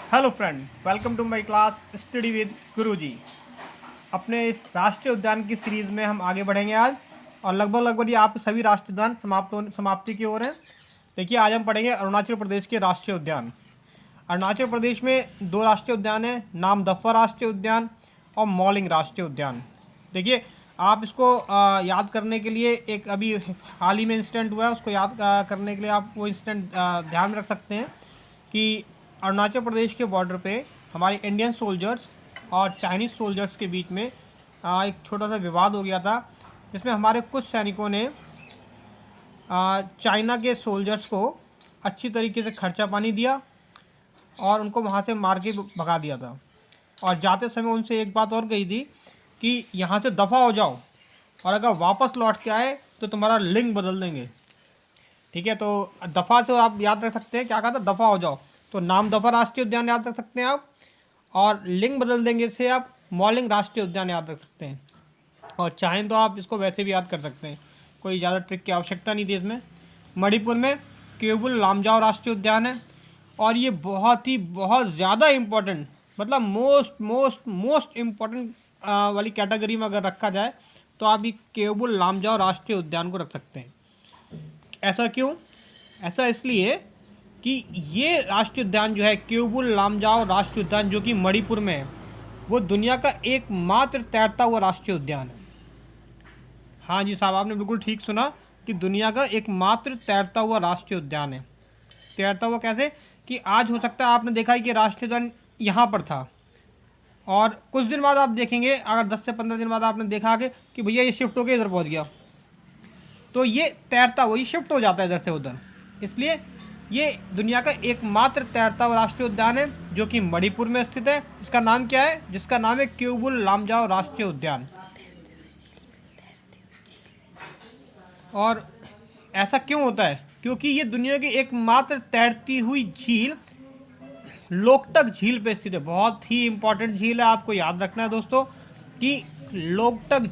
Hello friend, welcome to my class study with Guruji. अपने इस राष्ट्रीय उद्यान की सीरीज़ में हम आगे बढ़ेंगे आज, और लगभग ये आप सभी राष्ट्रीय उद्यान समाप्ति की ओर हैं। देखिए, आज हम पढ़ेंगे अरुणाचल प्रदेश के राष्ट्रीय उद्यान। अरुणाचल प्रदेश में दो राष्ट्रीय उद्यान हैं, नामदफा राष्ट्रीय उद्यान और मॉलिंग राष्ट्रीय उद्यान। देखिए, आप इसको याद करने के लिए एक अभी हाल ही में इंसिडेंट हुआ है, उसको याद करने के लिए आप वो इंसिडेंट ध्यान में रख सकते हैं कि अरुणाचल प्रदेश के बॉर्डर पे हमारे इंडियन सोल्जर्स और चाइनीज़ सोल्जर्स के बीच में एक छोटा सा विवाद हो गया था, जिसमें हमारे कुछ सैनिकों ने चाइना के सोल्जर्स को अच्छी तरीके से खर्चा पानी दिया और उनको वहाँ से मार के भगा दिया था। और जाते समय उनसे एक बात और कही थी कि यहाँ से दफ़ा हो जाओ, और अगर वापस लौट के आए तो तुम्हारा लिंग बदल देंगे। ठीक है, तो दफ़ा से आप याद रख सकते हैं, क्या कहा था, दफ़ा हो जाओ। तो नामदफा राष्ट्रीय उद्यान याद रख सकते हैं आप, और लिंग बदल देंगे से आप मॉलिंग राष्ट्रीय उद्यान याद रख सकते हैं। और चाहें तो आप इसको वैसे भी याद कर सकते हैं, कोई ज़्यादा ट्रिक की आवश्यकता नहीं थी इसमें। मणिपुर में केवुल लामजाओ राष्ट्रीय उद्यान है, और ये बहुत ज़्यादा इम्पोर्टेंट, मतलब मोस्ट इम्पोर्टेंट वाली कैटेगरी में अगर रखा जाए तो आप ये केवुल लामजाओ राष्ट्रीय उद्यान को रख सकते हैं। ऐसा क्यों? ऐसा इसलिए कि ये राष्ट्रीय उद्यान जो है केवुल लामजाओ राष्ट्रीय उद्यान, जो कि मणिपुर में है, वो दुनिया का एकमात्र तैरता हुआ राष्ट्रीय उद्यान है। हाँ जी साहब, आपने बिल्कुल ठीक सुना कि दुनिया का एकमात्र तैरता हुआ राष्ट्रीय उद्यान है। तैरता हुआ कैसे कि आज हो सकता है आपने देखा है कि राष्ट्रीय उद्यान यहाँ पर था, और कुछ दिन बाद आप देखेंगे, अगर 10 से 15 दिन बाद आपने देखा कि भैया ये शिफ्ट होकर इधर पहुँच गया, तो ये तैरता हुआ, ये शिफ्ट हो जाता है इधर से उधर। इसलिए ये दुनिया का एकमात्र तैरता हुआ राष्ट्रीय उद्यान है, जो कि मणिपुर में स्थित है। इसका नाम क्या है? जिसका नाम है केवुल लामजाओ राष्ट्रीय उद्यान। और ऐसा क्यों होता है? क्योंकि ये दुनिया की एकमात्र तैरती हुई झील लोकटक झील पे स्थित है। बहुत ही इंपॉर्टेंट झील है, आपको याद रखना है दोस्तों कि लोकटक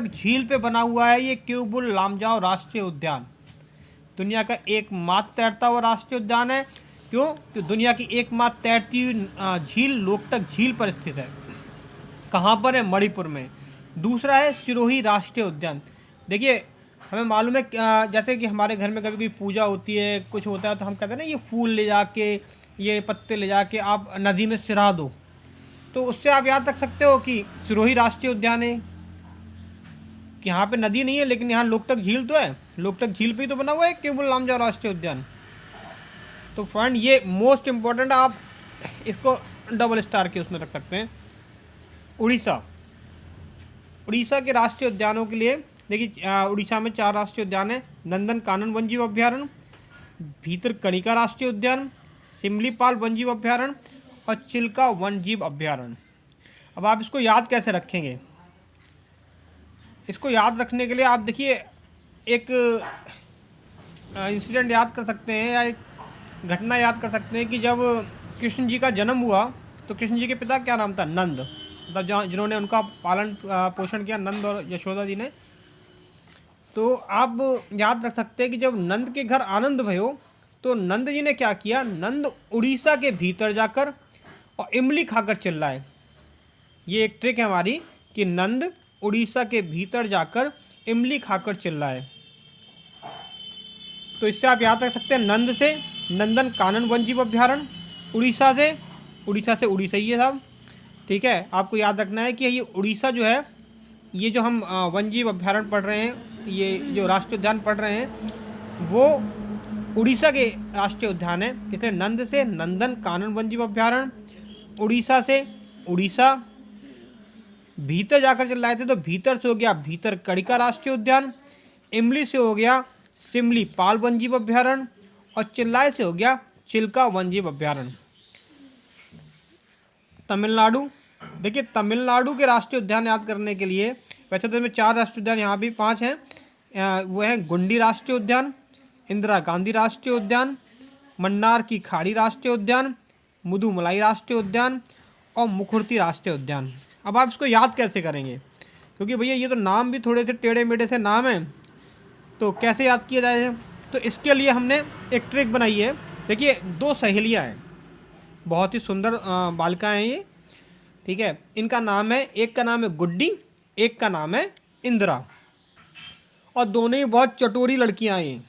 झील पे बना हुआ है ये केवुल लामजाओ राष्ट्रीय उद्यान। दुनिया का एकमात्र तैरता हुआ राष्ट्रीय उद्यान है। क्यों? कि दुनिया की एकमात्र तैरती हुई झील लोकटक झील पर स्थित है। कहाँ पर है? मणिपुर में। दूसरा है सिरोही राष्ट्रीय उद्यान। देखिए, हमें मालूम है जैसे कि हमारे घर में कभी कोई पूजा होती है, कुछ होता है, तो हम कहते हैं ना, ये फूल ले जाके, ये पत्ते ले जाके आप नदी में सिरा दो। तो उससे आप याद रख सकते हो कि सिरोही राष्ट्रीय उद्यान है, कि यहाँ पे नदी नहीं है लेकिन यहाँ लोकटक झील तो है। लोकटक झील पे ही तो बना हुआ है केवुल लामजाओ राष्ट्रीय उद्यान। तो फ्रेंड, ये मोस्ट इम्पोर्टेंट, आप इसको डबल स्टार के उसमें रख सकते हैं। उड़ीसा के राष्ट्रीय उद्यानों के लिए देखिए, उड़ीसा में 4 राष्ट्रीय उद्यान है। नंदन कानन वन्यजीव अभ्यारण्य, भीतरकनिका राष्ट्रीय उद्यान, सिमलीपाल वन्यजीव अभ्यारण्य और चिल्का वन्यजीव अभ्यारण्य। अब आप इसको याद कैसे रखेंगे? इसको याद रखने के लिए आप देखिए, एक इंसिडेंट याद कर सकते हैं, या एक घटना याद कर सकते हैं कि जब कृष्ण जी का जन्म हुआ, तो कृष्ण जी के पिता क्या नाम था? नंद, मतलब जिन्होंने उनका पालन पोषण किया, नंद और यशोदा जी ने। तो आप याद रख सकते हैं कि जब नंद के घर आनंद भयो, तो नंद जी ने क्या किया? नंद उड़ीसा के भीतर जाकर और इमली खाकर चिल्लाए। ये एक ट्रिक है हमारी कि नंद उड़ीसा के भीतर जाकर इमली खाकर चिल्लाए। तो इससे आप याद रख सकते हैं, नंद से नंदन कानन वन्यजीव अभ्यारण्य, उड़ीसा से उड़ीसा ही है साहब। ठीक है, आपको याद रखना है कि ये उड़ीसा जो है, ये जो हम वन्यजीव अभ्यारण्य पढ़ रहे हैं, ये जो राष्ट्रीय उद्यान पढ़ रहे हैं, वो उड़ीसा के राष्ट्रीय उद्यान है। इसलिए नंद से नंदन कानन वन्यजीव अभ्यारण्य, उड़ीसा से उड़ीसा, भीतर जाकर चिल्लाए थे तो भीतर से हो गया भीतरकनिका राष्ट्रीय उद्यान, इमली से हो गया सिमलीपाल वन्यजीव अभ्यारण्य, और चिल्लाए से हो गया चिल्का वन्यजीव अभ्यारण्य। तमिलनाडु, देखिए, तमिलनाडु के राष्ट्रीय उद्यान याद करने के लिए, वैसे तो इसमें 4 राष्ट्रीय उद्यान, यहाँ भी 5 हैं। वो हैं गुंडी राष्ट्रीय उद्यान, इंदिरा गांधी राष्ट्रीय उद्यान, मन्नार की खाड़ी राष्ट्रीय उद्यान, मुदुमलाई राष्ट्रीय उद्यान और मुखुर्ती राष्ट्रीय उद्यान। अब आप इसको याद कैसे करेंगे? क्योंकि भैया ये तो नाम भी थोड़े से टेढ़े मेढ़े से नाम हैं, तो कैसे याद किया जाए? तो इसके लिए हमने एक ट्रिक बनाई है। देखिए, 2 सहेलियाँ हैं, बहुत ही सुंदर बालिकाएं हैं ये, ठीक है। इनका नाम है, एक का नाम है गुड्डी, एक का नाम है इंदिरा, और दोनों ही बहुत चटोरी लड़कियां हैं ये।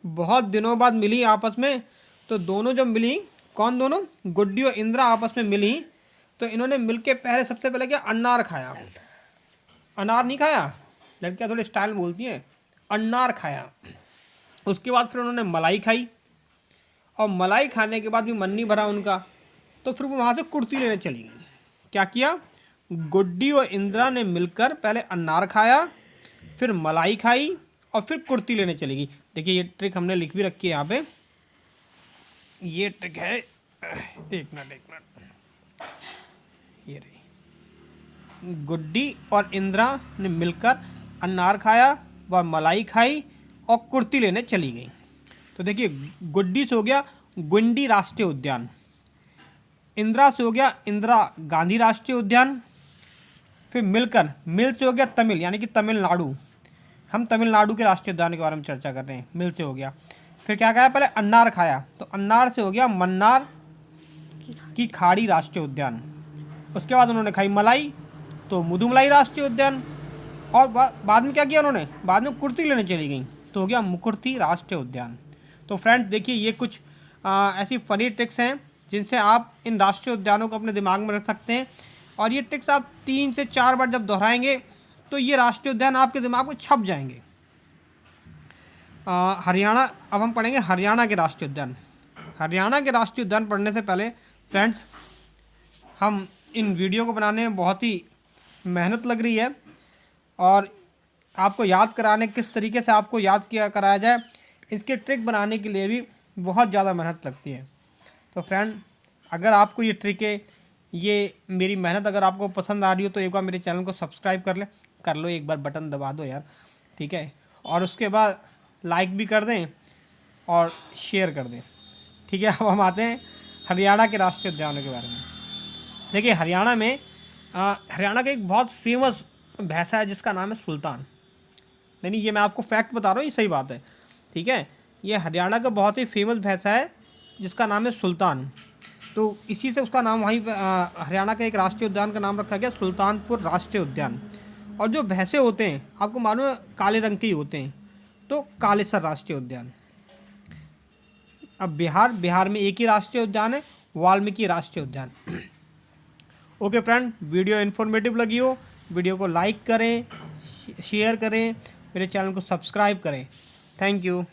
बहुत दिनों बाद मिली आपस में, तो दोनों जब मिली, कौन दोनों, गुड्डी और इंदिरा आपस में मिली, तो इन्होंने मिलके पहले सबसे पहले क्या, अनार खाया। अनार नहीं खाया, लड़कियां थोड़ी स्टाइल बोलती हैं, अनार खाया। उसके बाद फिर उन्होंने मलाई खाई, और मलाई खाने के बाद भी मन नहीं भरा उनका, तो फिर वो वहाँ से कुर्ती लेने चली गई। क्या किया, गुड्डी और इंदिरा ने मिलकर पहले अनार खाया, फिर मलाई खाई, और फिर कुर्ती लेने चली गई। देखिए ये ट्रिक हमने लिख भी रखी है यहाँ पे, ये ट्रिक है, एक मिनट, ये रही। गुड्डी और इंदिरा ने मिलकर अनार खाया व मलाई खाई और कुर्ती लेने चली गई। तो देखिए गुड्डी से हो गया गुंडी राष्ट्रीय उद्यान, इंदिरा से हो गया इंदिरा गांधी राष्ट्रीय उद्यान, फिर मिलकर, मिल से हो गया तमिल यानी कि तमिलनाडु, हम तमिलनाडु के राष्ट्रीय उद्यान के बारे में चर्चा कर रहे हैं, मिल से हो गया। फिर क्या खाया, पहले अनार खाया, तो अनार से हो गया मन्नार की खाड़ी राष्ट्रीय उद्यान। उसके बाद उन्होंने खाई मलाई, तो मुदुमलाई राष्ट्रीय उद्यान, और बाद में क्या किया उन्होंने, बाद में कुर्ती लेने चली गई, तो हो गया मुकुर्ती राष्ट्रीय उद्यान। तो फ्रेंड्स देखिए ये कुछ ऐसी फनी ट्रिक्स हैं जिनसे आप इन राष्ट्रीय उद्यानों को अपने दिमाग में रख सकते हैं, और ये ट्रिक्स आप 3 से 4 बार जब दोहराएंगे तो ये राष्ट्रीय उद्यान आपके दिमाग में छप जाएंगे। हरियाणा, अब हम पढ़ेंगे हरियाणा के राष्ट्रीय उद्यान। हरियाणा के राष्ट्रीय उद्यान पढ़ने से पहले फ्रेंड्स, हम इन वीडियो को बनाने में बहुत ही मेहनत लग रही है, और आपको याद कराने, किस तरीके से आपको याद किया कराया जाए, इसके ट्रिक बनाने के लिए भी बहुत ज़्यादा मेहनत लगती है। तो फ्रेंड, अगर आपको ये ट्रिकें, ये मेरी मेहनत अगर आपको पसंद आ रही हो, तो एक बार मेरे चैनल को सब्सक्राइब कर लो, एक बार बटन दबा दो यार, ठीक है, और उसके बाद लाइक भी कर दें और शेयर कर दें, ठीक है। अब हम आते हैं हरियाणा के राष्ट्रीय उद्यानों के बारे में। देखिए हरियाणा में हरियाणा का एक बहुत फेमस भैंसा है जिसका नाम है सुल्तान। नहीं, ये मैं आपको फैक्ट बता रहा हूँ, ये सही बात है, ठीक है। ये हरियाणा का बहुत ही फेमस भैंसा है जिसका नाम है सुल्तान, तो इसी से उसका नाम वहीं हरियाणा के एक राष्ट्रीय उद्यान का नाम रखा गया सुल्तानपुर राष्ट्रीय उद्यान। और जो भैंसे होते हैं आपको मालूम है काले रंग के ही होते हैं, तो कालेसर राष्ट्रीय उद्यान। अब बिहार में एक ही राष्ट्रीय उद्यान है, वाल्मीकि राष्ट्रीय उद्यान। ओके फ्रेंड, वीडियो इन्फॉर्मेटिव लगी हो, वीडियो को लाइक करें, शेयर करें, मेरे चैनल को सब्सक्राइब करें। Thank you.